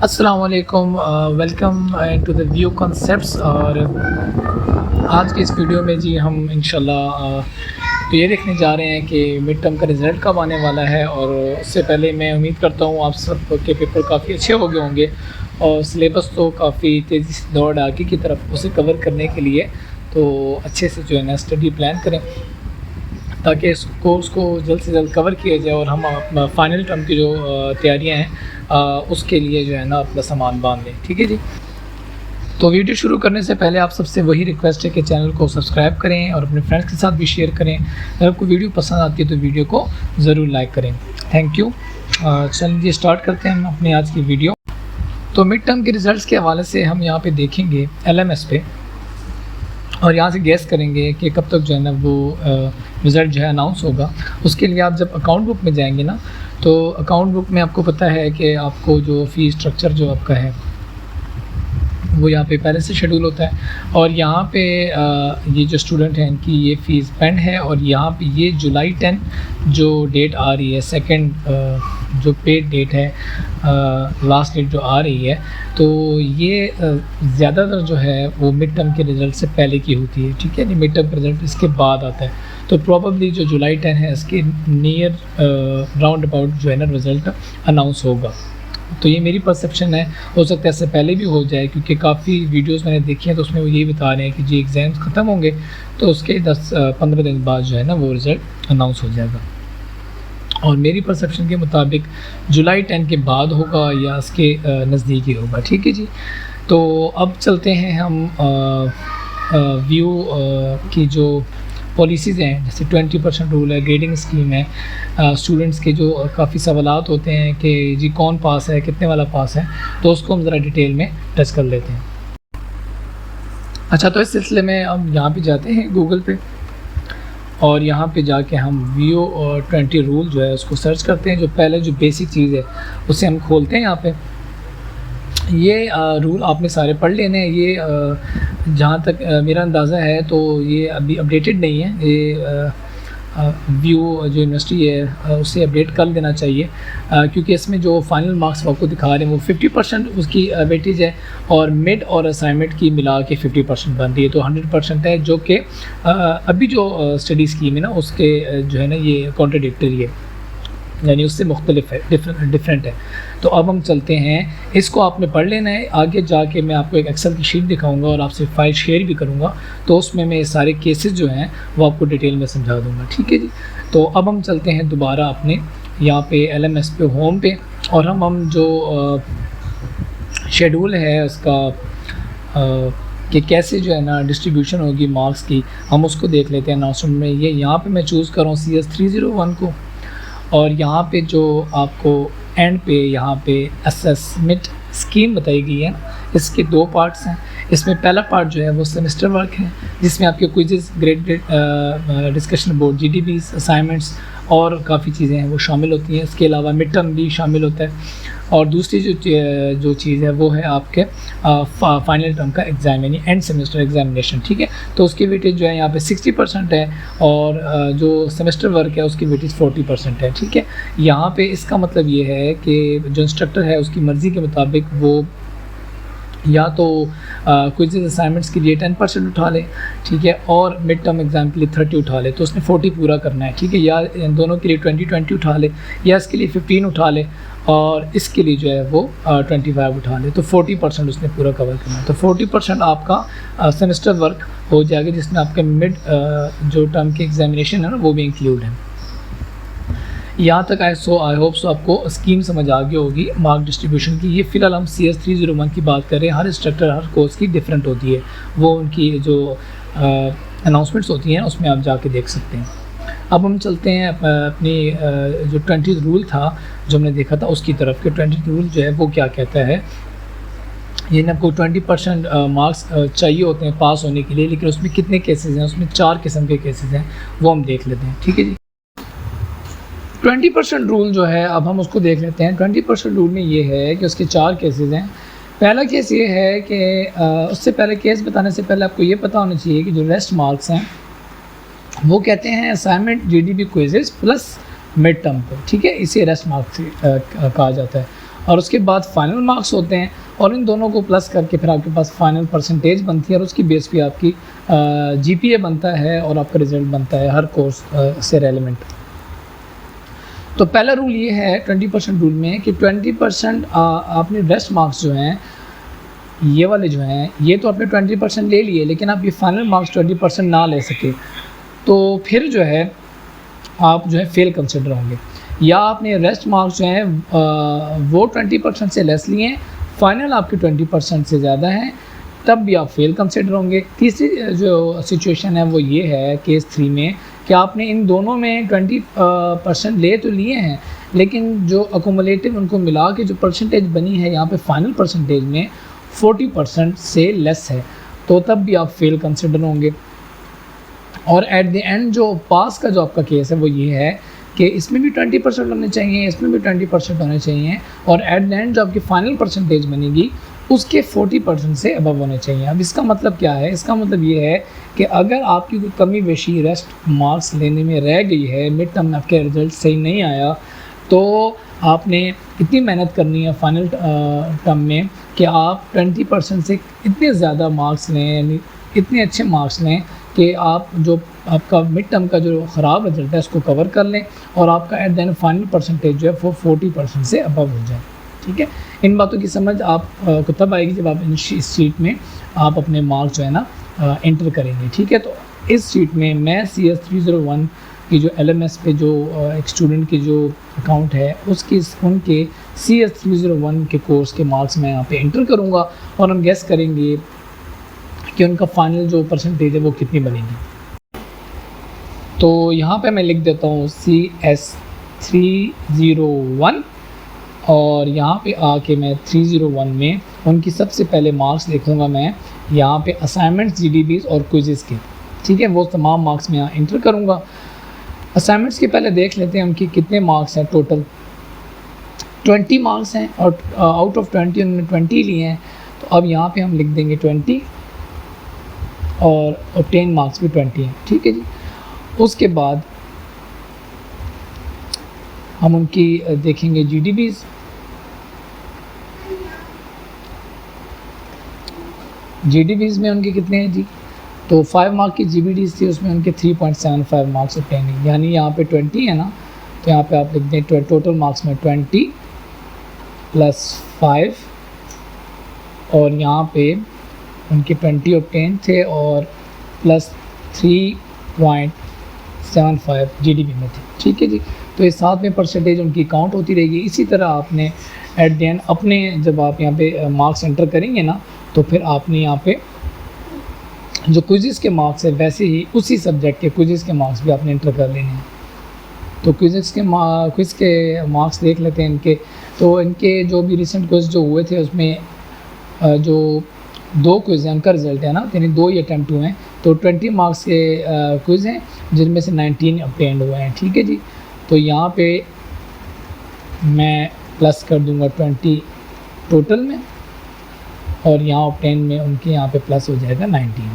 अस्सलाम वालेकुम, welcome to the view concepts. और आज की इस वीडियो में जी हम इंशाल्लाह तो ये देखने जा रहे हैं कि मिड टर्म का रिज़ल्ट कब आने वाला है। और उससे पहले मैं उम्मीद करता हूँ आप सब के पेपर काफ़ी अच्छे हो गए होंगे और सिलेबस तो काफ़ी तेज़ी से दौड़ आगे की तरफ उसे कवर करने के लिए तो अच्छे से जो है ना स्टडी प्लान करें ताकि इस कोर्स को जल्द से जल्द कवर किया जाए और हम फाइनल टर्म की जो तैयारियां हैं उसके लिए जो है ना अपना सामान बांध लें। ठीक है जी। तो वीडियो शुरू करने से पहले आप सबसे वही रिक्वेस्ट है कि चैनल को सब्सक्राइब करें और अपने फ्रेंड्स के साथ भी शेयर करें। अगर आपको वीडियो पसंद आती है तो वीडियो को ज़रूर लाइक करें। Thank you. चलिए स्टार्ट करते हैं हम अपनी आज की वीडियो। तो मिड टर्म के रिज़ल्ट के हवाले से हम यहाँ पर देखेंगे LMS पे और यहाँ से गैस करेंगे कि कब तक जो है ना वो रिज़ल्ट जो है अनाउंस होगा। उसके लिए आप जब अकाउंट बुक में जाएंगे ना तो अकाउंट बुक में आपको पता है कि आपको जो फ़ी स्ट्रक्चर जो आपका है वो यहाँ पे पहले से शेड्यूल होता है। और यहाँ पे ये जो स्टूडेंट हैं इनकी ये फ़ीस पेंड है और यहाँ पे ये जुलाई 10 जो डेट आ रही है सेकंड जो पेड डेट है लास्ट डेट जो आ रही है तो ये ज़्यादातर जो है वो मिड टर्म के रिज़ल्ट से पहले की होती है। ठीक है, मिड टर्म का रिज़ल्ट इसके बाद आता है तो प्रॉबेबली जो जुलाई 10 है इसके नियर राउंड अबाउट जो है ना रिज़ल्ट अनाउंस होगा। तो ये मेरी परसेप्शन है, हो सकता है इससे पहले भी हो जाए क्योंकि काफ़ी वीडियोस मैंने देखी हैं तो उसमें वो यही बता रहे हैं कि जी एग्ज़ाम्स ख़त्म होंगे तो उसके 10-15 दिन बाद जो है ना वो रिज़ल्ट अनाउंस हो जाएगा। और मेरी परसेप्शन के मुताबिक जुलाई 10 के बाद होगा या इसके नज़दीक ही होगा। ठीक है जी। तो अब चलते हैं हम व्यू की जो पॉलिसीज़ हैं, जैसे 20% रूल है, ग्रेडिंग स्कीम है, स्टूडेंट्स के जो काफ़ी सवालात होते हैं कि जी कौन पास है, कितने वाला पास है, तो उसको हम ज़रा डिटेल में टच कर लेते हैं। अच्छा, तो इस सिलसिले में हम यहाँ पे जाते हैं गूगल पे और यहाँ पे जाके हम व्यू और 20 रूल जो है उसको सर्च करते हैं। जो पहले जो बेसिक चीज़ है उसे हम खोलते हैं। यहाँ पे ये रूल आपने सारे पढ़ लेने हैं। ये जहाँ तक मेरा अंदाज़ा है तो ये अभी अपडेटेड नहीं है। ये व्यू जो यूनिवर्सिटी है उसे अपडेट कर देना चाहिए क्योंकि इसमें जो फाइनल मार्क्स आपको दिखा रहे हैं वो 50% उसकी वेटेज है और मिड और असाइनमेंट की मिला के 50% बन रही है तो 100% है, जो कि अभी जो स्टडी स्कीम है ना उसके जो है ना ये कॉन्ट्राडिक्टरी है, यानी उससे मुख्तलिफ है, डिफरेंट है। तो अब हम चलते हैं, इसको आपने पढ़ लेना है। आगे जाके मैं आपको एक एक्सेल की शीट दिखाऊंगा और आपसे फाइल शेयर भी करूंगा तो उसमें मैं ये सारे केसेस जो हैं वो आपको डिटेल में समझा दूंगा। ठीक है जी। तो अब हम चलते हैं दोबारा अपने यहाँ पे LMS पे होम पे और हम जो शेड्यूल है उसका कि कैसे जो है ना डिस्ट्रीब्यूशन होगी मार्क्स की, हम उसको देख लेते हैं। अनाउंसमेंट में ये यहाँ पर मैं चूज़ कर रहा हूँ CS 301 को और यहाँ पे जो आपको एंड पे यहाँ पे असेसमेंट स्कीम बताई गई है, इसके 2 पार्ट्स हैं। इसमें पहला पार्ट जो है वो सेमेस्टर वर्क है जिसमें आपके quizzes, graded discussion board, GDBs, assignments और काफ़ी चीज़ें हैं वो शामिल होती हैं। इसके अलावा मिड टर्म भी शामिल होता है। और दूसरी जो चीज़ है वो है आपके फाइनल टर्म का एग्ज़ाम यानी एंड सेमेस्टर एग्जामिनेशन। ठीक है, तो उसकी वेटेज जो है यहाँ पे 60% है और जो सेमेस्टर वर्क है उसकी वेटेज 40% है। ठीक है, यहाँ पे इसका मतलब ये है कि जो इंस्ट्रक्टर है उसकी मर्ज़ी के मुताबिक वो या तो क्विज़ असाइनमेंट्स के लिए 10% उठा ले, ठीक है, और मिड टर्म एग्ज़ाम के लिए 30 उठा ले तो उसने 40 पूरा करना है। ठीक है, या इन दोनों के लिए 20 उठा ले या इसके लिए 15 उठा ले और इसके लिए जो है वो 25 उठा ले तो 40% उसने पूरा कवर करना है। तो 40% आपका सेमेस्टर वर्क हो जाएगा जिसमें आपके मिड जो टर्म के एग्जामिनेशन है ना वो भी इंक्लूड है। यहाँ तक आई होप सो आपको स्कीम समझ आ गई होगी मार्क डिस्ट्रीब्यूशन की। ये फ़िलहाल हम CS 301 की बात कर रहे हैं। हर इंस्ट्रक्टर हर कोर्स की डिफरेंट होती है, वो उनकी जो अनाउंसमेंट्स होती हैं उसमें आप जाके देख सकते हैं। अब हम चलते हैं अपनी जो 20 रूल था जो हमने देखा था उसकी तरफ के 20 रूल जो है वो क्या कहता है। ये आपको 20% मार्क्स चाहिए होते हैं पास होने के लिए, लेकिन उसमें कितने केसेस हैं, उसमें 4 किस्म के केसेस हैं वो हम देख लेते हैं। ठीक है जी। 20% रूल जो है अब हम उसको देख लेते हैं। 20% रूल में ये है कि उसके 4 केसेस हैं। पहला केस ये है कि उससे पहले केस बताने से पहले आपको ये पता होना चाहिए कि जो रेस्ट मार्क्स हैं वो कहते हैं assignment GDB quizzes plus mid term पे। ठीक है, इसे रेस्ट मार्क्स कहा जाता है। और उसके बाद फाइनल मार्क्स होते हैं, और इन दोनों को प्लस करके फिर आपके पास फाइनल परसेंटेज बनती है, और उसकी बेस पे आपकी जीपीए बनता है और आपका रिज़ल्ट बनता है हर कोर्स से रेलेवेंट। तो पहला रूल ये है 20% रूल में कि 20% आपने रेस्ट मार्क्स जो हैं, ये वाले जो हैं, ये तो आपने 20% ले लिए, लेकिन आप ये फाइनल मार्क्स 20% ना ले सके तो फिर जो है आप जो है फेल कंसिडर होंगे। या आपने रेस्ट मार्क्स जो हैं वो 20% से लेस लिए हैं, फाइनल आपके 20% से ज़्यादा हैं, तब भी आप फेल कंसिडर होंगे। तीसरी जो सिचुएशन है वो ये है केस 3 में कि आपने इन दोनों में 20% ले तो लिए हैं, लेकिन जो अकोमोलेटिव उनको मिला के जो परसेंटेज बनी है यहाँ पे फाइनल परसेंटेज में 40% से लेस है, तो तब भी आप फेल कंसिडर होंगे। और एट द एंड जो पास का जो आपका केस है वो ये है कि इसमें भी 20% होने चाहिए, इसमें भी 20% होने चाहिए, और एट द एंड जो आपकी फ़ाइनल परसेंटेज बनेगी उसके 40% से अबव होने चाहिए। अब इसका मतलब क्या है? इसका मतलब ये है कि अगर आपकी कोई कमी बेशी रेस्ट मार्क्स लेने में रह गई है, मिड टर्म में आपके रिज़ल्ट सही नहीं आया, तो आपने इतनी मेहनत करनी है फाइनल टर्म में कि आप 20% से इतने ज़्यादा मार्क्स लें, यानी इतने अच्छे मार्क्स लें कि आप जो आपका मिड टर्म का जो ख़राब रिजल्ट है उसको कवर कर लें, और आपका at the end final percentage जो है वो 40% से अबव हो जाए। ठीक है, इन बातों की समझ आप को तब आएगी जब आप इस शीट में आप अपने मार्क्स जो है ना एंटर करेंगे। ठीक है, तो इस शीट में मैं CS 301 की जो LMS पे जो एक स्टूडेंट की जो अकाउंट है उनके CS 301 के कोर्स के मार्क्स मैं यहाँ पे एंटर करूँगा, और हम गेस करेंगे कि उनका फाइनल जो परसेंटेज है वो कितनी बनेगी। तो यहाँ पे मैं लिख देता हूँ CS 301, और यहाँ पे आके मैं 301 में उनकी सबसे पहले मार्क्स देखूँगा मैं यहाँ पे असाइनमेंट्स, GDBs और क्विज़ेस के। ठीक है, वो तमाम मार्क्स मैं यहाँ इंटर करूँगा। असाइनमेंट्स के पहले देख लेते हैं उनकी कितने मार्क्स हैं। टोटल 20 मार्क्स हैं, और आउट ऑफ 20 उन्होंने 20 लिए हैं, तो अब यहाँ पे हम लिख देंगे 20, और ऑब्टेन मार्क्स भी 20 हैं। ठीक है जी, उसके बाद हम उनकी देखेंगे GDBs। GDBs में उनके कितने हैं जी? तो 5 मार्क की GBDs थी, उसमें उनके 3.75 मार्क्स ऑब्टेन है, यानी यहाँ पे 20 है ना, तो यहाँ पे आप लिख दें टोटल मार्क्स में 20 + 5, और यहाँ पे उनके 20 ऑब्टेन थे और प्लस 3.75 GDB में थे। ठीक है जी, तो इस साथ में परसेंटेज उनकी काउंट होती रहेगी। इसी तरह आपने एट द एंड अपने जब आप यहाँ पे मार्क्स एंटर करेंगे ना, तो फिर आपने यहाँ पे जो क्विज़ के मार्क्स है वैसे ही उसी सब्जेक्ट के क्विज़ के मार्क्स भी आपने एंटर कर लेने हैं। तो क्विज़ के मार्क्स देख लेते हैं इनके। तो इनके जो भी रिसेंट क्विज़ जो हुए थे उसमें जो 2 क्विज़ हैं उनका रिज़ल्ट है ना, यानी 2 ही अटैम्प्ट हुए हैं, तो 20 मार्क्स के क्विज़ हैं जिनमें से 19 ऑब्टेन्ड हुए हैं। ठीक है जी, तो यहाँ पे मैं प्लस कर दूँगा 20 टोटल में, और यहाँ ऑब्टेन में उनके यहाँ पे प्लस हो जाएगा 19।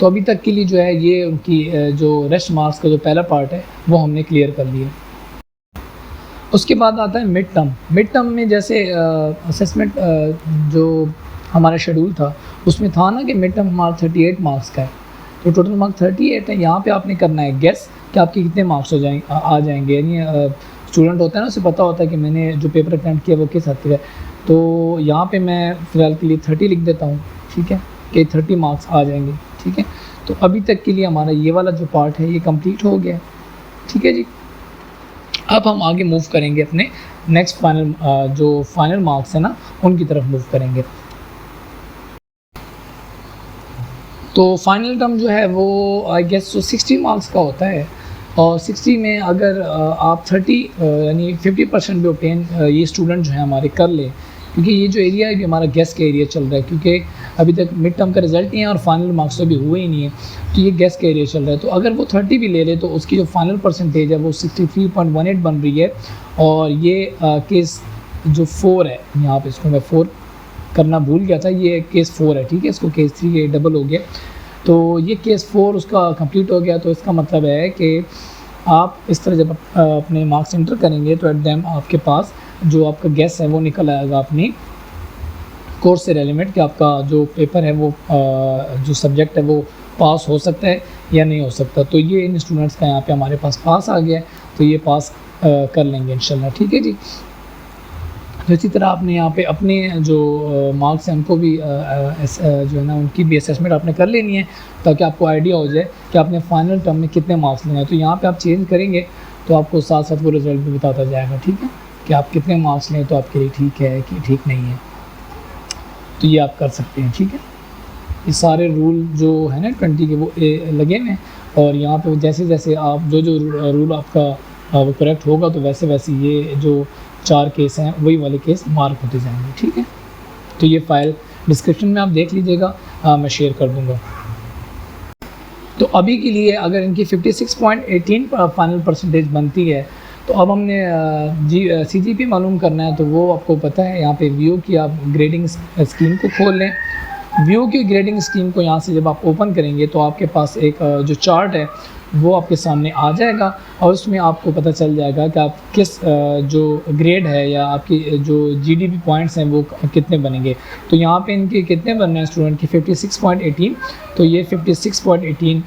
तो अभी तक के लिए जो है ये उनकी जो रेस्ट मार्क्स का जो पहला पार्ट है वो हमने क्लियर कर लिया। उसके बाद आता है मिड टर्म। मिड टर्म में जैसे असेसमेंट जो हमारा शेड्यूल था उसमें था ना कि मिड टर्म हमारा 38 मार्क्स का है, तो टोटल मार्क्स 38 है। यहाँ पे आपने करना है गेस कि आपके कितने मार्क्स आ जाएंगे। यानी स्टूडेंट होता है ना, उसे पता होता है कि मैंने जो पेपर अटैम्प्ट किया वो किस हद तक है। तो यहाँ पे मैं फ़िलहाल के लिए 30 लिख देता हूँ। ठीक है, कि 30 मार्क्स आ जाएंगे। ठीक है, तो अभी तक के लिए हमारा ये वाला जो पार्ट है ये कंप्लीट हो गया। ठीक है जी, अब हम आगे मूव करेंगे अपने नेक्स्ट फाइनल जो फाइनल मार्क्स है ना उनकी तरफ मूव करेंगे। तो फाइनल टर्म जो है वो आई गेस 60 मार्क्स का होता है, और 60 में अगर आप 30 यानी 50% भी ऑब्टेन ये स्टूडेंट जो है हमारे कर ले, क्योंकि ये जो एरिया है भी हमारा गेस का एरिया चल रहा है, क्योंकि अभी तक मिड टर्म का रिज़ल्ट नहीं है और फाइनल मार्क्स तो अभी हुए ही नहीं है, तो ये गेस का एरिया चल रहा है। तो अगर वो 30 भी ले ले तो उसकी जो फाइनल परसेंटेज है वो 63.18 बन रही है। और ये केस जो 4 है, यहाँ पे इसको मैं 4 करना भूल गया था, ये केस 4 है। ठीक है, इसको केस 3 ये डबल हो गया, तो ये केस 4 उसका कंप्लीट हो गया। तो इसका मतलब है कि आप इस तरह जब अपने मार्क्स एंटर करेंगे तो एट दैम आपके पास जो आपका गेस है वो निकल आएगा अपनी कोर्स से रेलिवेंट कि आपका जो पेपर है वो जो सब्जेक्ट है वो पास हो सकता है या नहीं हो सकता। तो ये इन स्टूडेंट्स का यहाँ पे हमारे पास पास आ गया है, तो ये पास कर लेंगे इंशाल्लाह। ठीक है जी। तो इसी तरह आपने यहाँ पे अपने जो मार्क्स हैं उनको भी जो है ना उनकी भी असेसमेंट आपने कर लेनी है, ताकि आपको आइडिया हो जाए कि आपने फाइनल टर्म में कितने मार्क्स लेने हैं। तो यहाँ पे आप चेंज करेंगे तो आपको साथ साथ वो रिज़ल्ट भी बताता जाएगा, ठीक है, कि आप कितने मार्क्स लें तो आपके लिए ठीक है कि ठीक नहीं है। तो ये आप कर सकते हैं, ठीक है। ये सारे रूल जो है ना 20 के वो लगे हुए हैं, और यहाँ पे जैसे जैसे आप जो रूल आपका वो करेक्ट होगा तो वैसे वैसे ये जो 4 केस हैं वही वाले केस मार्क होते जाएंगे, ठीक है। तो ये फ़ाइल डिस्क्रिप्शन में आप देख लीजिएगा, मैं शेयर कर दूँगा। तो अभी के लिए अगर इनकी 56.18 फाइनल परसेंटेज बनती है तो अब हमने CGP मालूम करना है। तो वो आपको पता है, यहाँ पे व्यू की आप ग्रेडिंग स्कीम को खोल लें। व्यू की ग्रेडिंग स्कीम को यहाँ से जब आप ओपन करेंगे तो आपके पास एक जो चार्ट है वो आपके सामने आ जाएगा, और उसमें आपको पता चल जाएगा कि आप किस जो ग्रेड है या आपकी जो GDP पॉइंट्स हैं वो कितने बनेंगे। तो यहाँ पे इनके कितने बनने हैं स्टूडेंट की 56.18, तो ये 56.18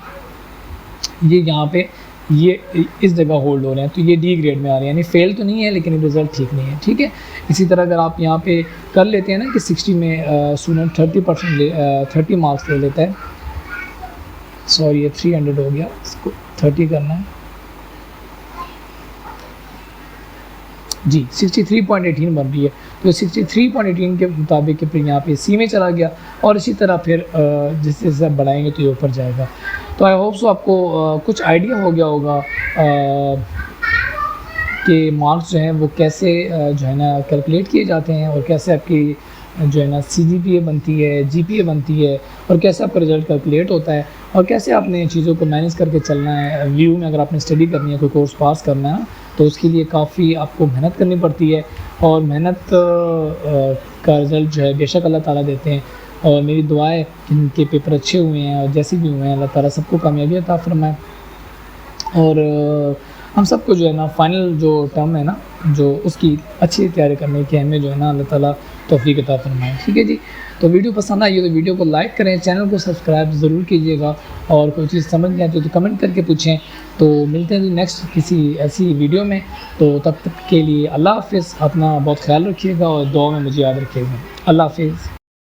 ये यहाँ पे ये इस जगह होल्ड हो रहे हैं, तो ये D ग्रेड में आ रहे हैं, यानी फेल तो नहीं है लेकिन रिज़ल्ट ठीक नहीं है, ठीक है। इसी तरह अगर आप यहाँ पे कर लेते हैं ना कि 60 में स्टूडेंट 30 मार्क्स ले लेता है, सॉरी ये 300 हो गया, इसको 30 करना है जी, 63.18 बन रही है। तो 63.18 के मुताबिक फिर यहाँ पे C में चला गया, और इसी तरह फिर जैसे जैसे आप बढ़ाएंगे तो ये ऊपर जाएगा। तो आई होप सो आपको कुछ आइडिया हो गया होगा कि मार्क्स जो हैं वो कैसे जो है ना कैलकुलेट किए जाते हैं, और कैसे आपकी जो है ना CGPA बनती है, GPA बनती है, और कैसे आपका रिज़ल्ट कैलकुलेट होता है, और कैसे आपने चीज़ों को मैनेज करके चलना है। व्यू में अगर आपने स्टडी करनी है, कोई कोर्स पास करना है, तो उसके लिए काफ़ी आपको मेहनत करनी पड़ती है, और मेहनत का रिज़ल्ट जो है बेशक अल्लाह ताला देते हैं। और मेरी दुआ है कि इनके पेपर अच्छे हुए हैं, और जैसे भी हुए हैं अल्लाह ताला सबको कामयाबी अता फरमाए, और हम सबको जो है ना फाइनल जो टर्म है ना जो उसकी अच्छी तैयारी करने की हमें जो है ना अल्लाह ताला तौफीक अता फरमाए, ठीक है जी। तो वीडियो पसंद आई हो तो वीडियो को लाइक करें, चैनल को सब्सक्राइब ज़रूर कीजिएगा, और कोई चीज़ समझ नहीं आती तो कमेंट करके पूछें। तो मिलते हैं नेक्स्ट किसी ऐसी वीडियो में, तो तब तक के लिए अल्लाह हाफ़िज़। अपना बहुत ख्याल रखिएगा और दुआ में मुझे याद रखिएगा। अल्लाह हाफ़िज़।